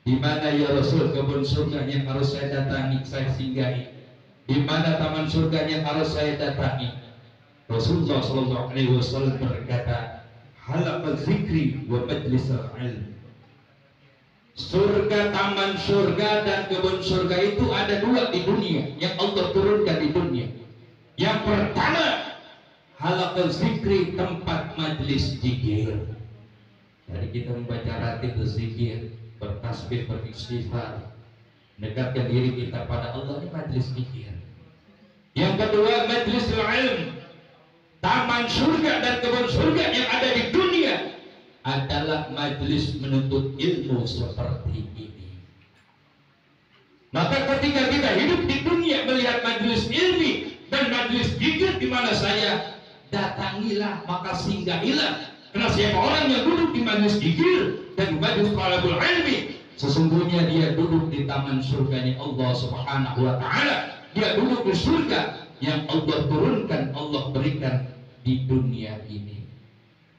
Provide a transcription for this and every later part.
Di mana ya Rasul kebun surga yang harus saya datangi, saya singgahi? Di mana taman surga yang harus saya datangi? Rasulullah sallallahu alaihi wasallam berkata, halaqal zikri wa majlisal ilm. Surga, taman surga dan kebun surga itu ada dua di dunia yang Allah turunkan di dunia. Yang pertama, halaqal zikri, tempat majlis zikir. Jadi kita membaca ratib berzikir, bertasbih, beristighfar, mendekatkan diri kita pada Allah, ini majlis zikir. Yang kedua, majlis ilm. Taman surga dan kebun surga yang ada di dunia adalah majlis menuntut ilmu seperti ini. Maka ketika kita hidup di dunia melihat majlis ilmi dan majlis zikir di mana saya, datangilah, maka singgahilah. Karena siapa orang yang duduk di majlis zikir dan di majlis talabul ilmi, sesungguhnya dia duduk di taman surganya Allah Subhanahu wa taala. Dia duduk di surga yang Allah turunkan, Allah berikan di dunia ini.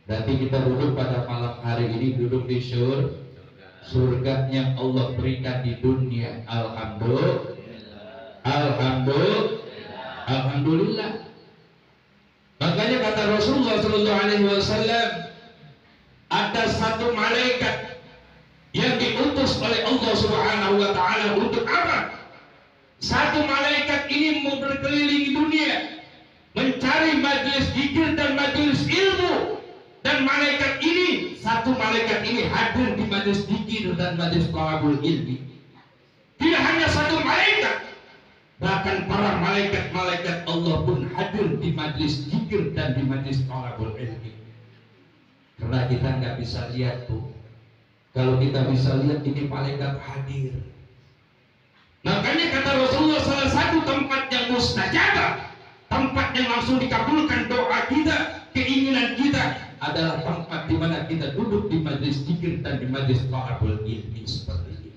Berarti kita duduk pada malam hari ini, duduk di surga yang Allah berikan di dunia. Alhamdulillah. Makanya kata Rasulullah sallallahu alaihi wasallam, ada satu malaikat yang diutus oleh Allah Subhanahu wa taala untuk apa? Satu malaikat ini mau berkeliling dunia mencari majelis zikir dan majelis ilmu, dan malaikat ini, satu malaikat ini hadir di majelis zikir dan majelis talabul ilmi. Tidak hanya satu malaikat, bahkan para malaikat-malaikat Allah pun hadir di majelis zikir dan di majelis talabul ilmi. Karena kita nggak bisa lihat tuh. Kalau kita bisa lihat, ini malaikat hadir. Makanya kata Rasulullah, salah satu tempat yang mustajabah, tempat yang langsung dikabulkan doa kita, keinginan kita, adalah tempat di mana kita duduk di majelis zikir dan di majelis talabul ilmi seperti ini.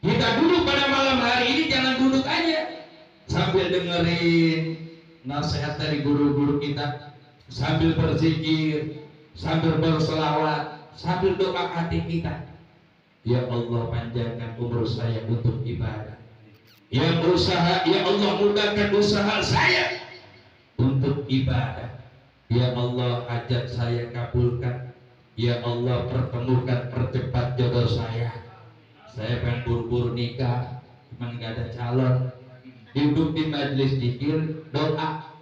Kita duduk pada malam hari ini, jangan duduk aja sambil dengerin nasihat dari guru-guru kita, sambil berzikir, sambil berselawat, sambil doa hati kita. Ya Allah, panjangkan umur saya untuk ibadah. Ya Allah, mudahkan usaha saya untuk ibadah. Ya Allah, hajat saya kabulkan. Ya Allah, percepat jodoh saya. Saya pengen buru-buru nikah, cuman nggak ada calon. Hidup di majelis zikir, doa.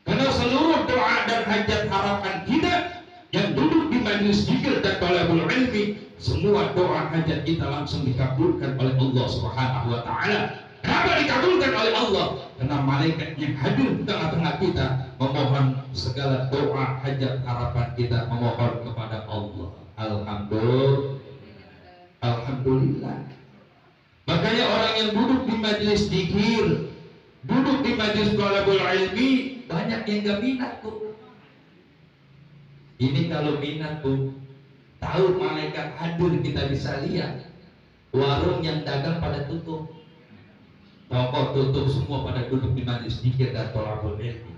Karena seluruh doa dan hajat harapan kita yang duduk di majelis zikir dan talabul ilmi, semua doa hajat kita langsung dikabulkan oleh Allah Subhanahu wa taala. Kenapa dikabulkan oleh Allah? Karena malaikat yang hadir di tengah-tengah kita memohon segala doa hajat harapan kita, memohon kepada Allah. Alhamdulillah. Makanya orang yang duduk di majelis zikir, duduk di majelis talabul ilmi, banyak yang gak minat tuh. Ini kalau minat tuh, tahu malaikat hadir kita bisa lihat. Warung yang dagang pada tutup, toko tutup semua, pada duduk di majelis zikir dan talabul ilmi.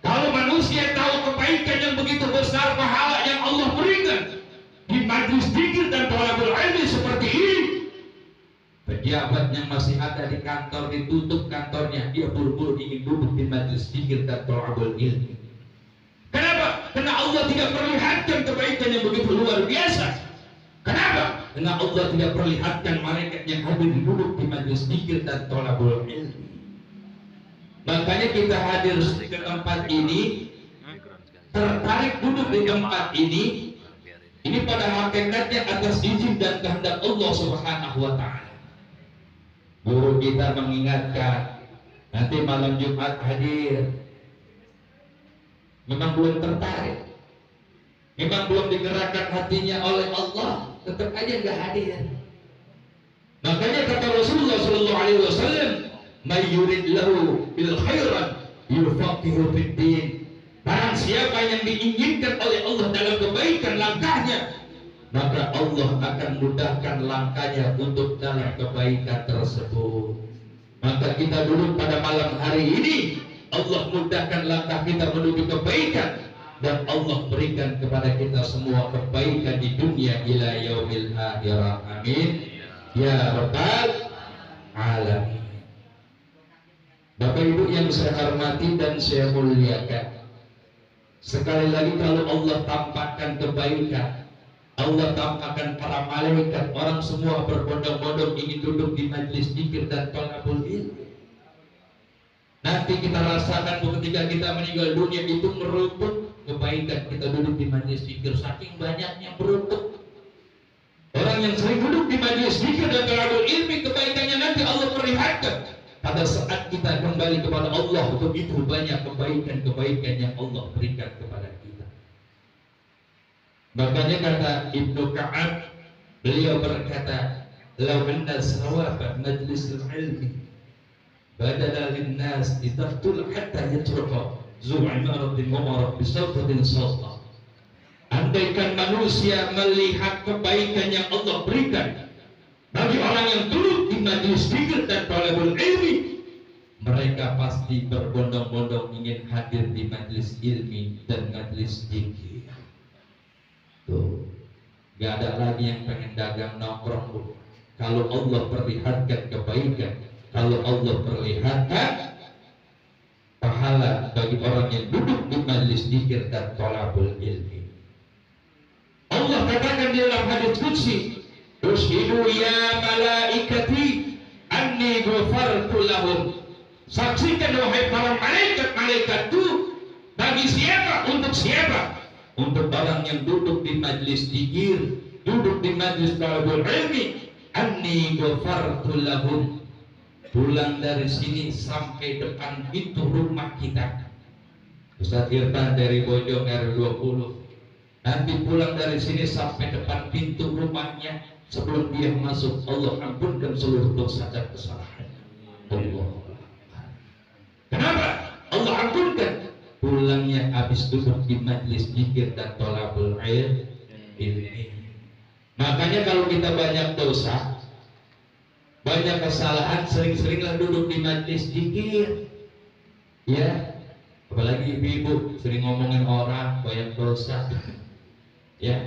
Kalau manusia tahu kebaikan yang begitu besar, pahala yang Allah berikan di majelis zikir dan talabul ilmi seperti ini, pejabat yang masih ada di kantor ditutup kantornya, dia buru-buru ingin duduk di majelis zikir dan talabul ilmi. Kenapa? Karena Allah tidak perlihatkan kebaikan yang begitu luar biasa. Kenapa? Karena Allah tidak perlihatkan malaikat yang hadir duduk di majelis zikir dan talabul ilmi. Makanya kita hadir di tempat ini, tertarik duduk di tempat ini pada hakikatnya atas izin dan kehendak Allah Subhanahu wa taala. Guru kita mengingatkan, nanti malam Jumat hadir. Memang belum tertarik, memang belum digerakkan hatinya oleh Allah, tetap aja nggak hadir. Makanya kata Rasulullah sallallahu alaihi wasallam, "May yurid lahu bil khairan yufaqihu fid din." Barang siapa yang diinginkan oleh Allah dalam kebaikan langkahnya, maka Allah akan mudahkan langkahnya untuk dalam kebaikan tersebut. Maka kita dulu pada malam hari ini, Allah mudahkan langkah kita menuju kebaikan. dan Allah berikan kepada kita semua kebaikan di dunia ila yaumil akhirah. Amin ya rabbal alamin. Bapak Ibu yang saya hormati dan saya muliakan, sekali lagi kalau Allah tampakkan kebaikan, Allah tampakkan para malaikat, orang semua berbondong-bondong ingin duduk di majlis zikir dan thalabul ilmi. Nanti kita rasakan ketika kita meninggal dunia itu merumput kebaikan kita duduk di majlis zikir, saking banyaknya beruntut. Orang yang sering duduk di majlis zikir dan thalabul ilmi, kebaikannya nanti Allah perlihatkan. Pada saat kita kembali kepada Allah, begitu banyak kebaikan-kebaikan yang Allah berikan kepada kita. Makanya kata Ibnu Ka'ab, beliau berkata, "Law anna sawaba majlisul ilmi badala lin-nas idaftul hatta yatruqa zu'imaratin mumarah bisawtatin sawta." Andaikan manusia melihat kebaikan yang Allah berikan bagi orang yang duduk di majlis zikir dan thalabul ilmi, mereka pasti berbondong-bondong ingin hadir di majlis ilmi dan majlis zikir. Tuh, gak ada lagi yang pengen dagang nongkrong. Kalau Allah perlihatkan kebaikan, kalau Allah perlihatkan pahala bagi orang yang duduk di majlis zikir dan thalabul ilmi. Allah katakan di dalam hadits qudsi, "Ushidu ya malaikati anni ghafartu lahum." Saksikan wahai para malaikat-malaikatku, bagi siapa? Untuk siapa? Untuk orang yang duduk di majlis zikir, duduk di majlis thalabul ilmi, anni ghafartu lahum. Pulang dari sini sampai depan pintu rumah kita. Ustaz Irfan dari Bojong R20. Nanti pulang dari sini sampai depan pintu rumahnya, sebelum dia masuk, Allah ampunkan seluruh dosa dan kesalahan. Allah. Kenapa Allah ampunkan? Pulangnya habis duduk di majlis zikir dan thalabul ilmi. Makanya kalau kita banyak dosa, banyak kesalahan, sering-seringlah duduk di majlis zikir. Ya, apalagi ibu-ibu sering ngomongin orang banyak dosa. Ya.